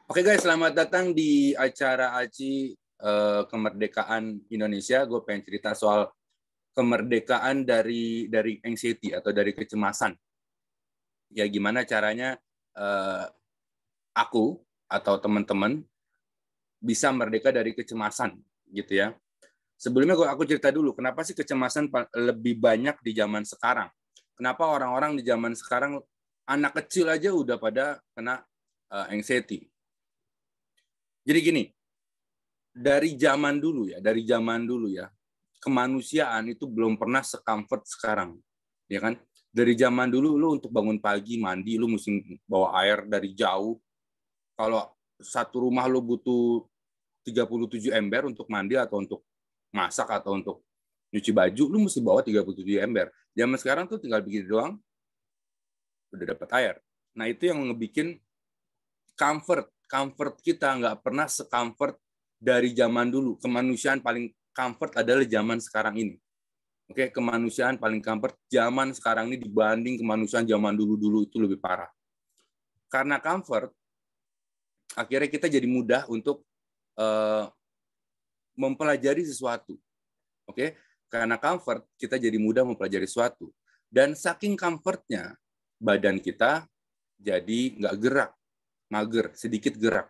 Oke guys, selamat datang di acara ACI Kemerdekaan Indonesia. Gue pengen cerita soal kemerdekaan dari anxiety atau dari kecemasan. Ya gimana caranya aku atau teman-teman bisa merdeka dari kecemasan gitu ya. Sebelumnya aku cerita dulu, kenapa sih kecemasan lebih banyak di zaman sekarang? Kenapa orang-orang di zaman sekarang anak kecil aja udah pada kena anxiety? Jadi gini, dari zaman dulu ya, kemanusiaan itu belum pernah se-comfort sekarang, ya kan? Dari zaman dulu lu untuk bangun pagi, mandi, lu mesti bawa air dari jauh. Kalau satu rumah lu butuh 37 ember untuk mandi atau untuk masak atau untuk nyuci baju, lu mesti bawa 37 ember. Zaman sekarang tuh tinggal bikin doang, udah dapat air. Nah itu yang ngebikin comfort kita nggak pernah se-comfort dari zaman dulu. Kemanusiaan paling comfort adalah zaman sekarang ini. Oke, kemanusiaan paling comfort zaman sekarang ini dibanding kemanusiaan zaman dulu-dulu itu lebih parah. Karena comfort, akhirnya kita jadi mudah untuk mempelajari sesuatu. Oke, karena comfort kita jadi mudah mempelajari sesuatu. Dan saking comfortnya, badan kita jadi nggak gerak, mager, sedikit gerak.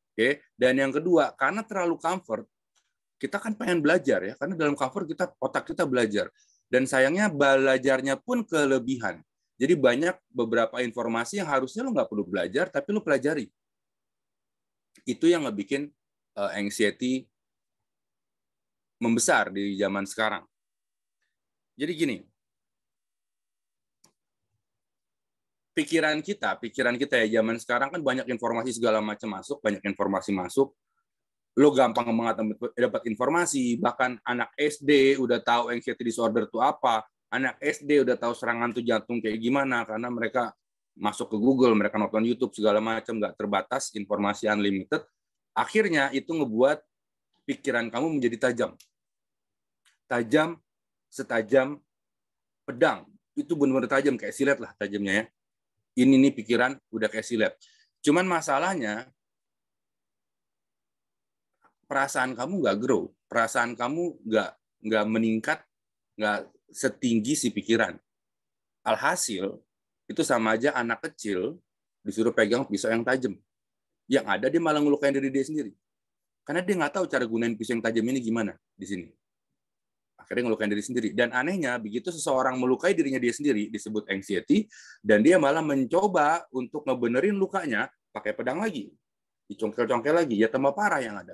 Oke, dan yang kedua, karena terlalu comfort, kita kan pengen belajar ya, karena dalam comfort otak kita belajar. Dan sayangnya belajarnya pun kelebihan. Jadi banyak beberapa informasi yang harusnya lo nggak perlu belajar, tapi lo pelajari. Itu yang ngebikin anxiety membesar di zaman sekarang. Jadi gini, pikiran kita ya zaman sekarang kan banyak informasi segala macam masuk, banyak informasi masuk. Lo gampang banget dapat informasi, bahkan anak SD udah tahu anxiety disorder itu apa, anak SD udah tahu serangan tuh jantung kayak gimana, karena mereka masuk ke Google, mereka nonton YouTube segala macam, nggak terbatas, informasi unlimited. Akhirnya itu ngebuat pikiran kamu menjadi tajam. Tajam, setajam pedang. Itu benar-benar tajam, kayak silet lah tajamnya ya. Ini nih pikiran udah kayak silet. Cuman masalahnya, perasaan kamu nggak grow, perasaan kamu nggak meningkat, nggak setinggi si pikiran. Alhasil itu sama aja anak kecil disuruh pegang pisau yang tajam, yang ada dia malah ngelukain diri dia sendiri, karena dia nggak tahu cara gunain pisau yang tajam ini gimana di sini. Akhirnya ngelukain diri sendiri. Dan anehnya begitu seseorang melukai dirinya dia sendiri disebut anxiety, dan dia malah mencoba untuk ngebenerin lukanya pakai pedang lagi, dicongkel-congkel lagi, ya tambah parah yang ada.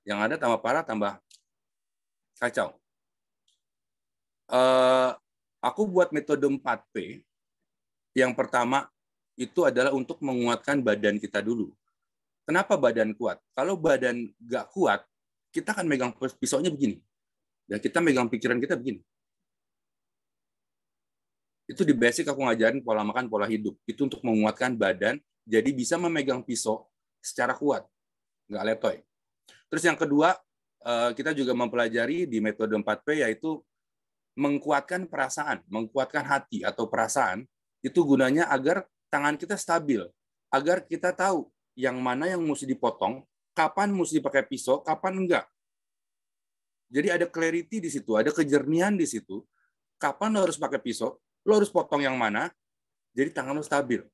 Yang ada tambah parah, tambah kacau. Aku buat metode 4P. Yang pertama itu adalah untuk menguatkan badan kita dulu. Kenapa badan kuat? Kalau badan nggak kuat, kita akan megang pisaunya begini. Dan kita megang pikiran kita begini. Itu di basic aku ngajarin pola makan, pola hidup. Itu untuk menguatkan badan, jadi bisa memegang pisau secara kuat. Nggak letoy. Terus yang kedua, kita juga mempelajari di metode 4P, yaitu mengkuatkan perasaan, mengkuatkan hati atau perasaan, itu gunanya agar tangan kita stabil, agar kita tahu yang mana yang mesti dipotong, kapan mesti dipakai pisau, kapan enggak. Jadi ada clarity di situ, ada kejernihan di situ, kapan lo harus pakai pisau, lo harus potong yang mana, jadi tangan lo stabil.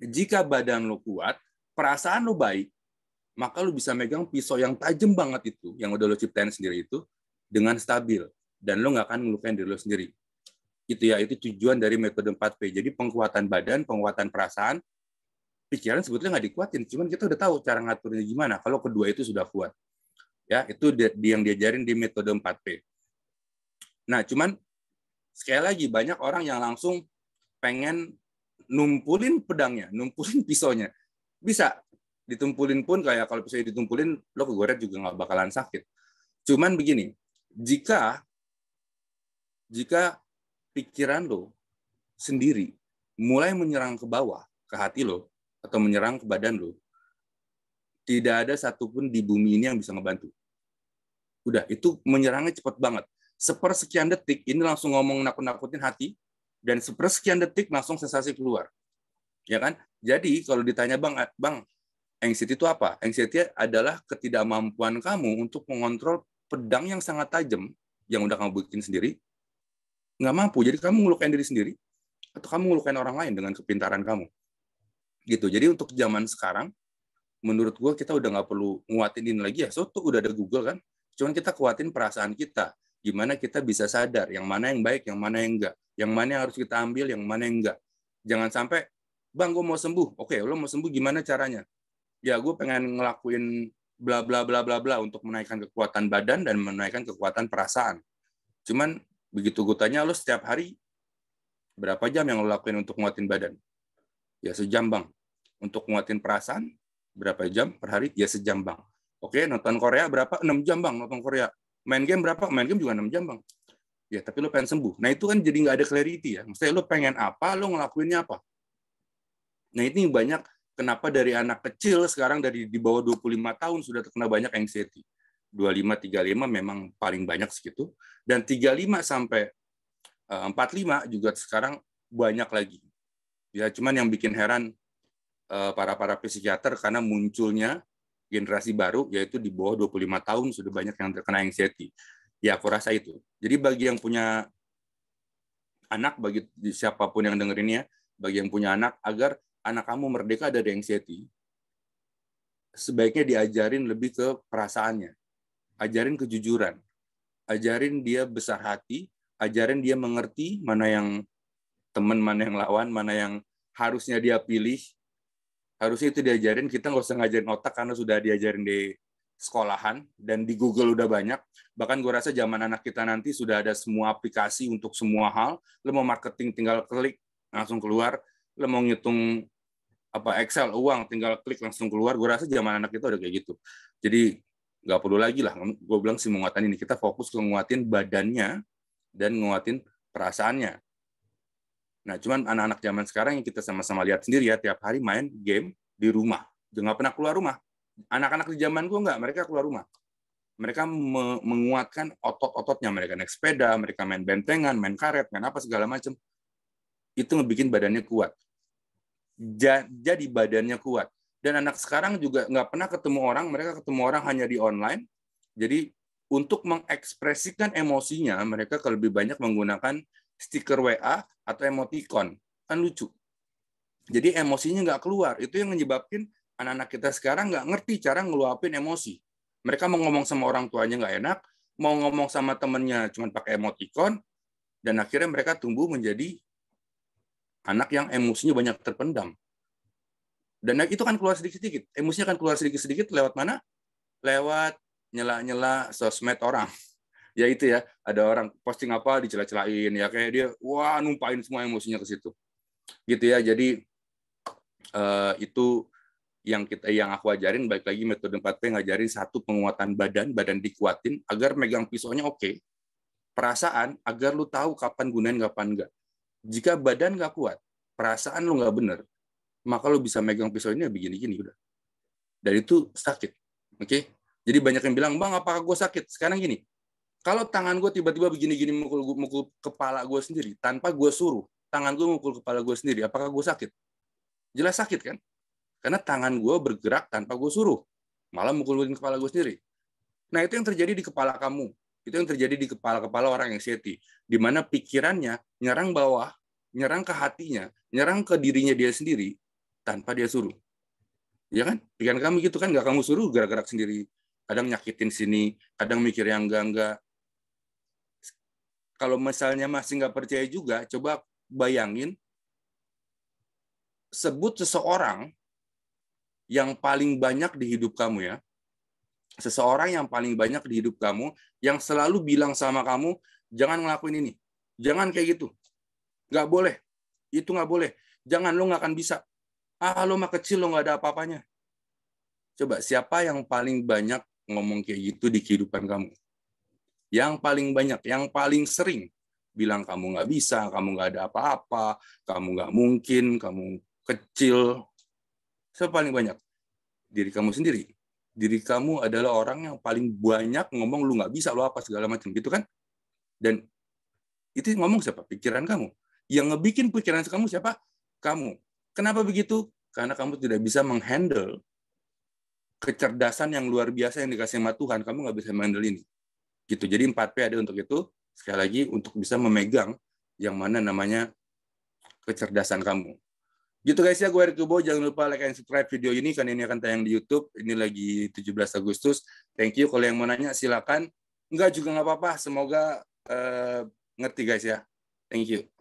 Jika badan lo kuat, perasaan lo baik, maka lo bisa megang pisau yang tajam banget itu, yang udah lo ciptain sendiri itu, dengan stabil. Dan lo nggak akan melukain diri lo sendiri. Itu ya, itu tujuan dari metode 4P. Jadi penguatan badan, penguatan perasaan, pikiran sebetulnya nggak dikuatin, cuman kita udah tahu cara ngaturnya gimana. Kalau kedua itu sudah kuat. Ya, itu yang diajarin di metode 4P. Nah, cuman sekali lagi banyak orang yang langsung pengen numpulin pedangnya, numpulin pisaunya. Bisa ditumpulin pun, kayak kalau pisau ditumpulin, lo kegoret juga nggak bakalan sakit. Cuman begini, jika pikiran lo sendiri mulai menyerang ke bawah, ke hati lo, atau menyerang ke badan lo, tidak ada satupun di bumi ini yang bisa ngebantu. Udah, itu menyerangnya cepat banget. Sepersekian detik, ini langsung ngomong nakut-nakutin hati, dan sepersekian detik langsung sensasi keluar. Ya kan? Jadi kalau ditanya Bang, anxiety itu apa? Anxiety adalah ketidakmampuan kamu untuk mengontrol pedang yang sangat tajam yang udah kamu bikin sendiri, nggak mampu. Jadi kamu ngelukain diri sendiri atau kamu ngelukain orang lain dengan kepintaran kamu. Gitu. Jadi untuk zaman sekarang, menurut gue kita udah nggak perlu nguatin ini lagi ya. So tuh udah ada Google kan. Cuman kita kuatin perasaan kita. Gimana kita bisa sadar yang mana yang baik, yang mana yang enggak. Yang mana yang harus kita ambil, yang mana yang enggak. Jangan sampai, Bang, gue mau sembuh. Oke, lo mau sembuh gimana caranya? Ya, gue pengen ngelakuin bla bla bla bla bla untuk menaikkan kekuatan badan dan menaikkan kekuatan perasaan. Cuman begitu gue tanya, lo setiap hari berapa jam yang lo lakuin untuk nguatin badan? Ya sejam, Bang. Untuk nguatin perasaan, berapa jam per hari? Ya sejam, Bang. Oke, nonton Korea berapa? 6 jam, Bang, nonton Korea. Main game berapa? Main game juga 6 jam, Bang. Ya, tapi lo pengen sembuh. Nah, itu kan jadi nggak ada clarity ya. Maksudnya lo pengen apa, lo ngelakuinnya apa. Nah, ini banyak kenapa dari anak kecil sekarang dari di bawah 25 tahun sudah terkena banyak anxiety. 25-35 memang paling banyak segitu. Dan 35 sampai 45 juga sekarang banyak lagi. Ya, cuman yang bikin heran para psikiater karena munculnya generasi baru yaitu di bawah 25 tahun sudah banyak yang terkena anxiety. Ya, aku rasa itu. Jadi bagi yang punya anak, bagi siapapun yang dengerinnya, bagi yang punya anak, agar anak kamu merdeka dari anxiety, sebaiknya diajarin lebih ke perasaannya. Ajarin kejujuran. Ajarin dia besar hati, ajarin dia mengerti mana yang teman, mana yang lawan, mana yang harusnya dia pilih. Harusnya itu diajarin, kita nggak usah ngajarin otak karena sudah diajarin di sekolahan dan di Google udah banyak. Bahkan gue rasa zaman anak kita nanti sudah ada semua aplikasi untuk semua hal. Lo mau marketing tinggal klik langsung keluar. Lo mau ngitung Excel uang tinggal klik langsung keluar. Gue rasa zaman anak kita udah kayak gitu. Jadi nggak perlu lagi lah. Gue bilang sih menguatin ini, kita fokus ke nguatin badannya dan nguatin perasaannya. Nah, cuman anak-anak zaman sekarang yang kita sama-sama lihat sendiri ya, tiap hari main game di rumah. Nggak pernah keluar rumah. Anak-anak di zaman gue nggak, mereka keluar rumah. Mereka menguatkan otot-ototnya. Mereka naik sepeda, mereka main bentengan, main karet, main apa segala macam. Itu ngebikin badannya kuat. Jadi badannya kuat. Dan anak sekarang juga nggak pernah ketemu orang, mereka ketemu orang hanya di online. Jadi untuk mengekspresikan emosinya, mereka lebih banyak menggunakan stiker WA atau emoticon. Kan lucu. Jadi emosinya nggak keluar. Itu yang menyebabkan anak-anak kita sekarang nggak ngerti cara ngeluapin emosi. Mereka mau ngomong sama orang tuanya nggak enak, mau ngomong sama temennya cuma pakai emoticon, dan akhirnya mereka tumbuh menjadi anak yang emosinya banyak terpendam. Dan itu kan keluar sedikit-sedikit. Emosinya kan keluar sedikit-sedikit lewat mana? Lewat nyela-nyela sosmed orang. Ya itu ya, ada orang posting apa dicela-celain ya, kayak dia wah numpain semua emosinya ke situ. Gitu ya. Jadi itu yang aku ajarin, balik lagi metode 4P, ngajarin satu, penguatan badan dikuatin agar megang pisaunya oke. Perasaan agar lu tahu kapan gunain kapan enggak. Jika badan nggak kuat, perasaan lu nggak bener, maka lu bisa megang pisau ini begini-gini udah. Dan itu sakit. Oke? Jadi banyak yang bilang, "Bang, apakah gue sakit?" Sekarang gini, kalau tangan gue tiba-tiba begini-gini mukul kepala gue sendiri, tanpa gue suruh, tangan gue mukul kepala gue sendiri, apakah gue sakit? Jelas sakit kan? Karena tangan gue bergerak tanpa gue suruh, malah mukulin kepala gue sendiri. Nah, itu yang terjadi di kepala kamu. Itu yang terjadi di kepala-kepala orang anxiety, di mana pikirannya nyerang bawah, nyerang ke hatinya, nyerang ke dirinya dia sendiri, tanpa dia suruh. Ya kan? Pikiran kamu gitu kan, nggak kamu suruh gerak-gerak sendiri. Kadang nyakitin sini, kadang mikir yang enggak. Kalau misalnya masih nggak percaya juga, coba bayangin, sebut seseorang yang paling banyak di hidup kamu ya. Seseorang yang paling banyak di hidup kamu, yang selalu bilang sama kamu, jangan ngelakuin ini. Jangan kayak gitu. Nggak boleh. Itu nggak boleh. Jangan, lo nggak akan bisa. Lo mah kecil, lo nggak ada apa-apanya. Coba, siapa yang paling banyak ngomong kayak gitu di kehidupan kamu? Yang paling banyak, yang paling sering bilang kamu nggak bisa, kamu nggak ada apa-apa, kamu nggak mungkin, kamu kecil. Siapa paling banyak? Diri kamu sendiri. Diri kamu adalah orang yang paling banyak ngomong lu nggak bisa, lu apa segala macam gitu kan? Dan itu ngomong siapa? Pikiran kamu. Yang ngebikin pikiran kamu siapa? Kamu. Kenapa begitu? karena kamu tidak bisa menghandle kecerdasan yang luar biasa yang dikasih sama Tuhan. Kamu nggak bisa menghandle ini. Gitu. Jadi 4P ada untuk itu. Sekali lagi, untuk bisa memegang yang mana namanya kecerdasan kamu. Gitu guys ya, gue Erick Tubo. Jangan lupa like and subscribe video ini, karena ini akan tayang di YouTube. Ini lagi 17 Agustus. Thank you. Kalau yang mau nanya, silakan. Enggak juga nggak apa-apa. Semoga ngerti guys ya. Thank you.